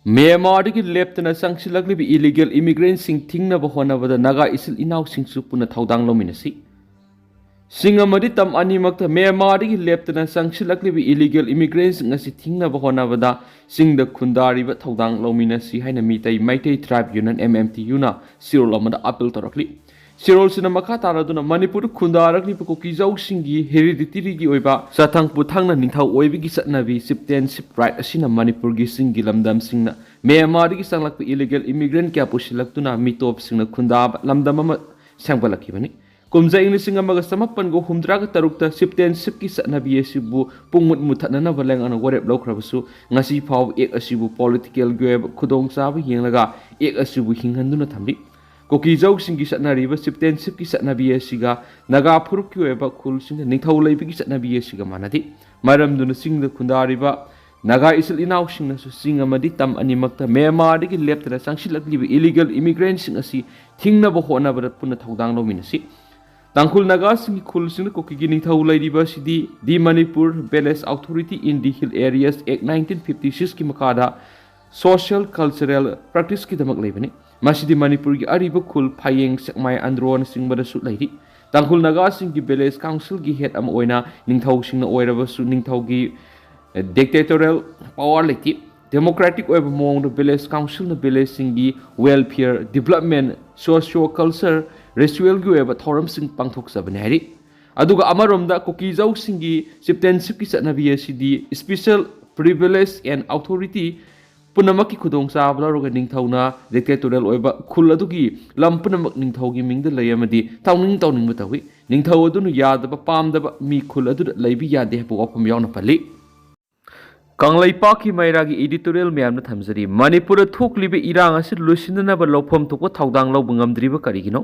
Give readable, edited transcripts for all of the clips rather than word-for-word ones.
म्यांमारदगी लेप्तना संगसिलक्लिबि illegal इमिग्रेंट्ससिंग थिंगनबा होनाबदा Naga इसिल इनाउसिंगसु पुना थौदांग लौमिनसि सिंगमदि तम अनिमक्ता म्यांमारदगी लेप्तना संगसिलक्लिबि illegal इमिग्रेंट्ससिंग असि थिंगनबा होनाबदा सिंगदा खुंदारिबा थौदांग लौमिनसि हाइना मितै मैतै ट्राइब यूनियन MMTU ना सिरोल अमदा अपील तौरक्लि सिरोल सिना मखा तारादुना मणिपुर खुंदारक्लिबा कुकीजौसिंगी हेरिडिटरीगी ओइबा साथांग पुथांगना निंथाव ओइबिगी सतनाबी सिटीजनशिप राइट असिना मणिपुरगी सिंगी लमदमसिंगना म्यांमारदगी संगलक्पा इलीगल इमिग्रेंट क्या पुसिलक्तुना मितोपसिंगना खुंदाबा लमदम अमा सांगबलक्किबनि कुमजाई लिसिंग अमगा समप्पनगो हुमद्रागा तरुकता सिटीजनशिपकी सतनाबी असिबु पुंगमुत मुथननबा लेंगाना वरेप लौख्रबसु ngasi फाव एक असिबु पॉलिटिकल गेब खुदोंचाबा येंगलगा एक असिबु हिंगहंदुना थम्बि कोकीजौ सिंगी सतनारिबा सिटीजनशिपकी सतनाबी असिगा नागा फुरुककी ओइबा खुलसिंग निंथौ लैबिगी सतनाबी असिगा मानदि मरमदुना सिंगदा खुंदारिबा नागा इसिल इनाउसिंगनासु सिंग अमदि तम अनिमक्ता म्यांमारदगी लेप्तरा संगसिलक्लिबा इलीगल इमिग्रेंट्ससिंग असि थिंगनबा होनाबदा पुना थौदांग लौमिनसि तांखुल नागा सिंगी खुलसिंग कोकीगी निंथौ लैरिबा सिदि the Manipur village authority in the hill areas act 1956 की मकादा सोशल कल्चरल प्रैक्टिस की दमक लैबनि मसिदि मणिपुर की अरिबा खुल फायेंग सेकमाय आंद्रोन सिंगबदसु लैरि तांखुल नागा सिंगी विलेज काउंसिल की हेड अम ओइना निंथौ सिंगना ओइरबसु निंथौगी डिक्टेटोरियल पावर लेति डेमोक्रेटिक ओइबा मोंग विलेज काउंसिल न विलेज सिंगी welfare development socio culture ritual की ओइबा थौरम सिंग पांथोकसबनि हारि अदुगा अमरोमदा कुकीजौ सिंगी सिटीजनशिप की सतनाबी असिदि स्पेशल प्रिविलेज एंड अथॉरिटी पुनमकी खुदोंचाब लौरगा निंथौना डिक्टेटोरियल ओइबा खुल अदुगी लम पुनमक निंथौगी मिंगदा लैयमदि तौनिंग तौनिंग बतवी निंथौ अदुनु यादबा पामदबा मी खुल अदु लैबि यादे हपु वफम यावना पल्ली कांगलैपाकी मैरागी एडिटोरियल म्यामना थमजरी मणिपुर थोकलिबे इरांग असि लुसिननबा लौफम थोको थौदांग लौब ngamdriba करिगिनो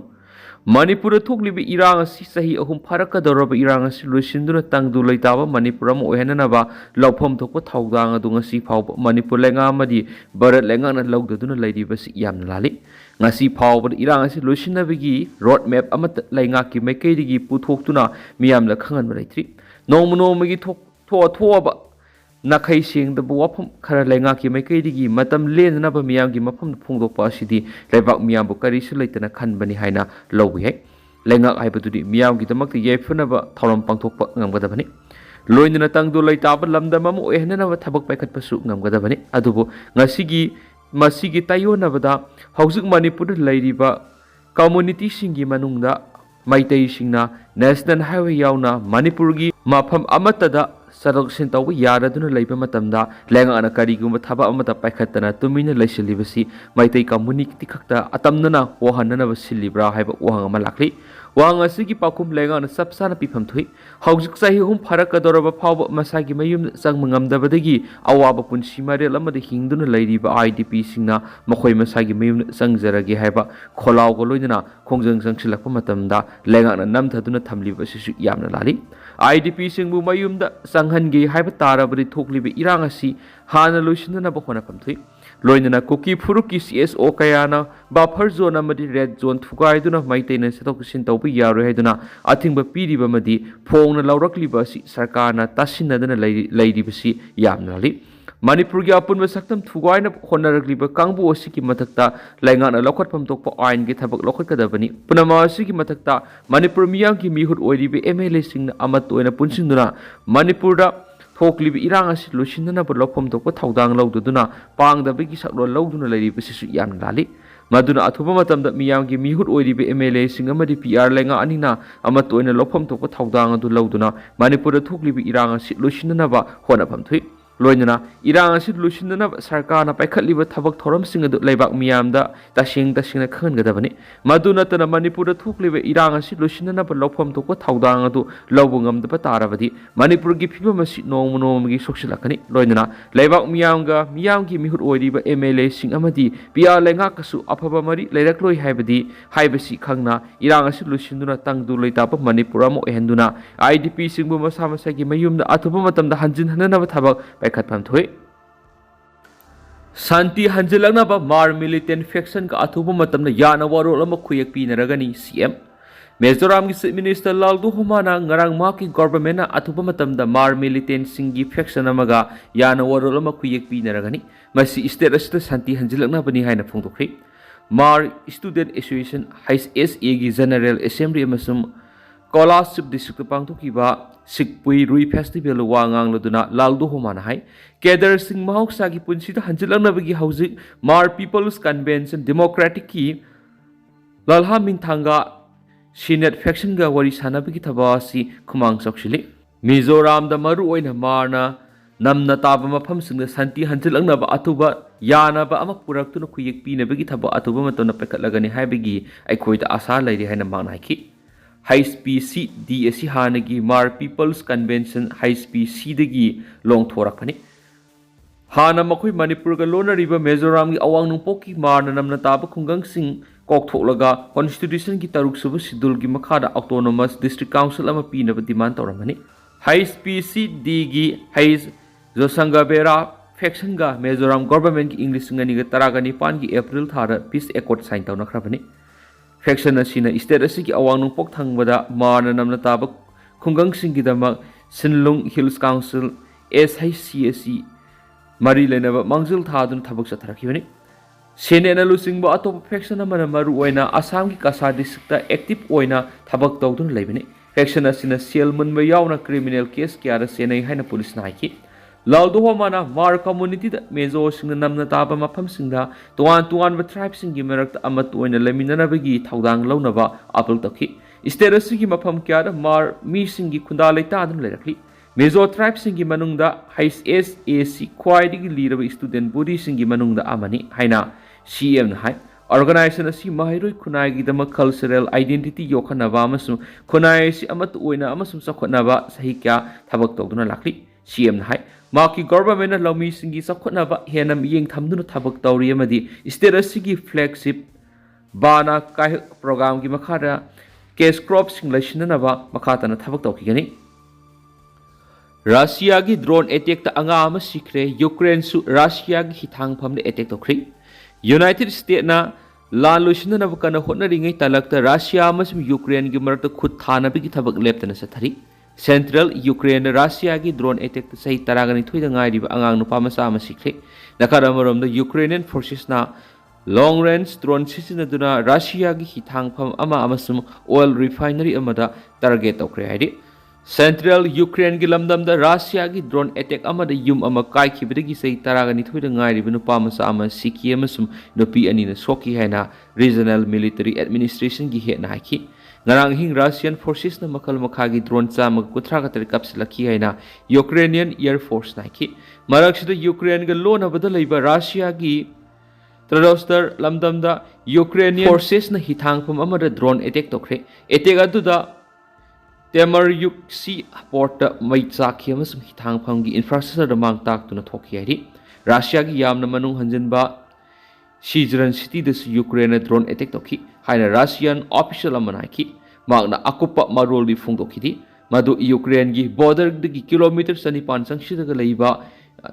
मणिपुर थोकलिबे इरांग असि सही अहुम फारकदौरबा इरांग असि लुसिनदुना तंगदु लैताबा मणिपुर अम ओहेननबा लौफम थोको थौदांग अदु ngasi फावबा मणिपुर लेंगा अमदि भारत लेंगाना लौददुना लैरिबसि यामना लालि ngasi फावबा इरांग असि लुसिनबगी रोड मैप अमत लैंगाकी मैकैदिगी पुथोक्तुना मियामला खंगनबा लैत्रि नोमनोमगी थोअबा नाखै सेंदबा वाफम खरा लेंगाकी मैकैदिगी मतम लेननबा मियामगी मफम फोंदोकपा असिदि लेबाक मियामबु करिसु लैतना खनबनि हाइना लौबि है लेंगाक हाइबदुदि मियामगी दमक्ति येफनबा थौरम पांथोकपा ngamgadabani लोइनना तंगदु लैताबा लमदम अम ओहेननबा थबक पाइखतपसु ngamgadabani अदुबु मसिगी तायोनबदा हौजिक Manipur लैरिबा community सिंगी मनुंगदा Meitei सिंगना national highway यावना मणिपुरगी मफम अमतदा सदक्सिन तौब यारदुना लैबा मतमदा लेंगाना करिगुम थबा अमता पाइखतना तुमिना लैसिलिबसि Meitei community खक्ता अतमनना वहननबा सिलिब्रा हाइबा वहंग अमा लाक्लि वहंग असिगी पाखुम लेंगाना सबसाना पिफम थुइ हौजिक चाहि हुम फरकदोरबा फावबा मसागी मयुम चंगमंगमदबदगी अवाबा पुंसि मरेल अमदि हिंगदुना लैरिबा IDP सिंगना मखोय मसागी मयुम चंगजरगे हाइबा खोलावगो लोइना खोंजंग चंगसिलकपा मतमदा लेंगाना नमथदुना थमलिबसिसु यामना लालि IDP सिंगबु मयुमदा संघनगे हाइबा ताराबदि थोकलिबे इरांग असि हाना लोइसिननबा होनाफम थुइ लोइनना कुकी फुरुकी CSO कयाना बफर जोन अमदि रेड जोन थुगाइदुना मैतैना सेतोकसिन तौबा यारोय हाइदुना अथिंबा पीरिबमदि फोंगना लौरक्लिबसि सरकारना तासिनदना लैरिबसि यामना लालि मणिपुर की अपुनब सक्तम थुगाइना होनरक्लिबा कांगबु असिकी मथक्ता लैंगाना लौखटफम तोकपा आइन की थबक लौखटकदबनि पुनमा असिकी मथक्ता मणिपुर मियाम की मिहुत ओइरिबे MLA सिंगना अमत ओइना पुनसिनदुना मणिपुरदा थोकलिबे इरांग असि लुसिननबा लौफम तोकपा थौदांग लौदुना पांगदबगी सकलो लौदुना लैरिबसिसु यामना लालि मदुना अथुबा मतमदा मियाम की मिहुत ओइरिबे MLA सिंग अमदि PR लेंगा अनिना अमत ओइना लौफम तोकपा थौदांग अदु लौदुना मणिपुर थोकलिबे इरांग असि लुसिननबा होनाफम थुइ लोइनना इरांग असि लुसिननबा सरकारना पाइखतलिबा थबक थौरमसिंग अदु लैबाक मियामदा तसिंग खंगनगदबनि मदुनतना मणिपुर थोकलिबा इरांग असि लुसिननबा लौफम थोकपा थौदांग अदु लौबु ngamदबा ताराबदि मणिपुर की फिबम असि नोमनोमगी सोक्सिलकनि लोइनना लैबाक मियामगी मिहुत ओइरिबा MLA सिंग अमदि PR लेंगाकसु अफबा मरि लैरक्लोइ हाइबसि खंगना इरांग असि लुसिनदुना तंगदु लैताबा मणिपुर अम ओहेनदुना IDP सिंगबु मसा मसागी मयुमदा अथुबा मतमदा हंजिन हननबा थबक पाइखतफम थुइ शांति हंजिलनबा मार मिलिटेंट फैक्शन का अथुबा मतमदा याना वारोल अमा खुयक पिनरगनी CM Mizoram ki Chief Minister Laldu Humana ngarang maki government na atupa matamda mar militant singi faction amaga yana warol ama kuyek pinaragani masi state asita santi hanjilakna bani haina phongdokri mar student association HSA gi general assembly amasum Scholarship district pangthokiba Sikpui Rui Festival wangang laduna Laldu Humana hai Kedar Singh Mahoksa gi punsida hanjilakna bagi hauzik mar People's Convention Democratic ki lalha minthanga Senate faction ga wari sanabagi thabasi khumang soksili Mizoram da maru oina marna namna taba mafam singna santi hanjilakna ba atuba yana ba ama puraktuna khuyek pina bagi thaba atuba matona pekhatlagani haibagi aikhoida asa lairi haina mangna ki High Speed DSC hanagi Mar People's Convention High Speed dagi long thorakani Hana makoi Manipur ga lona riba Mizoram gi awang nungpoki marna namna taba khungang sing Pullaga Constitution ki taruk suba sidul gi makhada Autonomous District Council ama pina ba demand tawramani High Speed digi High Zosanga Bera faction ga Mizoram government ki English ngani ga taragani pan gi April thara peace accord sign tawna khrabani faction asina state asiki awang nungpok thangbada marna namna taba khungang sing gi dama Sinlung Hills Council SHCSC mari lenaba mangjil thadun thabak satharakibani Senate lusingba atop faction amana maru oina Assam ki Kasa district active oina thabak tawdun leibani faction asina selman ba yauna criminal case kyara senai haina police na haiki Laldu Humana Mar community da mezo singna namna taba mafam singda tuan ba tribe singi merak amat oina leminana bagi thawdang launaba apel takhi state asigi mafam kyara mar mi singi khunda leita adun lerakli Mezo tribe singi manungda HSAC khwaidigi liraba student body singi manungda amani haina CM na hai organization asi mahairoi khunai gi dama cultural identity yokhanaba amasum khunai si amat oina amasum sakhonaba sahikya thabak tawduna lakli CM na hai maki government na lami singi sakhonaba henam yeng thamduna thabak tawri amadi state asigi flagship bana kai program gi makhara case crop sing laishinaba makhatana thabak tawkigani Russia ki drone attack ta anga ama sikre Ukraine su Russia ki hithang phamle attack tokri United States na lalusina na kana hotna ringai talakta Russia amasum Ukraine gi marakta khut thana bi ki thabak leptana sathari Central Ukraine Russia ki drone attack ta sahi taragani thoida ngai riba angang nupa masa ama sikre nakara marom da Ukrainian forces na long range drone sisinaduna Russia ki hithang pham ama amasum oil refinery amada target tokre haidi Central Ukraine ki lamdam da Russia ki drone attack amada yum ama kai khibidagi sei taragani thoida ngai riba nupa masa ama sikhi amasum nopi ani na soki haina regional military administration gi he na haki ngarang hing Russian forces na makal makha gi drone chama kuthra ka tar kapsilaki haina Ukrainian air force na haki maraksida Ukraine ga lona bada leiba Russia gi Tradoster lamdam da Ukrainian forces na hithang pham amada drone attack tokre attack adu da Temaryuk si port mai chakhi amasum hithang phamgi infrastructure da mang tak tuna thoki hari Russia gi yamna manung hanjanba Shizran city da Ukraine drone attack toki haina Russian official amana ki magna akupa marol di phungdoki di madu Ukraine gi border gi kilometer sani pan sangshi da leiba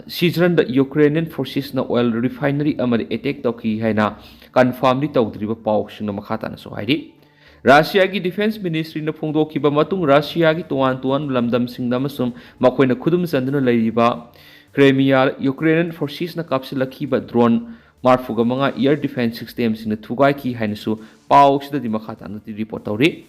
Shizran da Ukrainian forces na oil refinery amari attack toki haina confirm di tawdriba paw singna makhata na so hairi Russia ki defense ministry na phongdoki ba matung Russia ki tuan lamdam singda masum makoina khudum sanduna leiba Crimea Ukrainian forces na kapsilaki ba drone marfuga manga air defense system singna thugai ki hainasu paw sida di makhata na report tawri